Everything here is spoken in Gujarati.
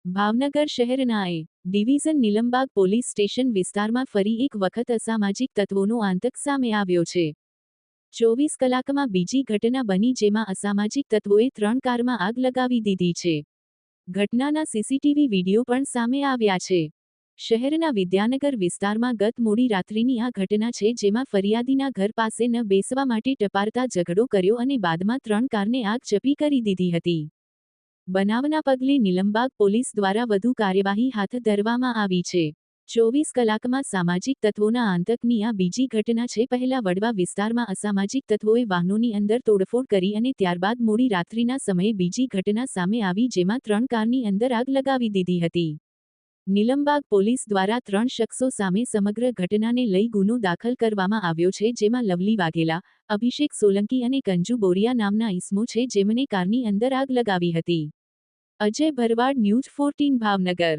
ભાવનગર શહેરના એ ડિવિઝન નીલમબાગ પોલીસ સ્ટેશન વિસ્તારમાં ફરી એક વખત અસામાજિક તત્વોનો આતંક સામે આવ્યો છે। 24 કલાકમાં બીજી ઘટના બની જેમાં અસામાજિક તત્વોએ 3 કારમાં આગ લગાવી દીધી છે। ઘટનાના સીસીટીવી વિડીયો પણ સામે આવ્યા છે। શહેરના વિદ્યાનગર વિસ્તારમાં ગત મોડી રાત્રિની આ ઘટના છે જેમાં ફરિયાદીના ઘર પાસે ન બેસવા માટે ટપારતા ઝઘડો કર્યો અને બાદમાં 3 કારને આગ ઝપી કરી દીધી હતી। બનાવના પગલે નીલમબાગ પોલીસ દ્વારા વધુ કાર્યવાહી હાથ ધરવામાં આવી છે। 24 કલાકમાં સામાજિક તત્વોના આતંકની આ બીજી ઘટના છે। પહેલા વડવા વિસ્તારમાં અસામાજિક તત્વોએ વાહનોની અંદર તોડફોડ કરી અને ત્યારબાદ મોડી રાત્રિના સમયે બીજી ઘટના સામે આવી જેમાં 3 કારની અંદર આગ લગાવી દીધી હતી। નીલમબાગ પોલીસ દ્વારા 3 શખ્સો સામે સમગ્ર ઘટનાને લઈ ગુનો દાખલ કરવામાં આવ્યો છે જેમાં લવલી વાઘેલા, અભિષેક સોલંકી અને કંજુ બોરિયા નામના ઈસમો છે જેમને કારની અંદર આગ લગાવી હતી। અજય ભરવાડ, ન્યૂઝ 14 ભાવનગર।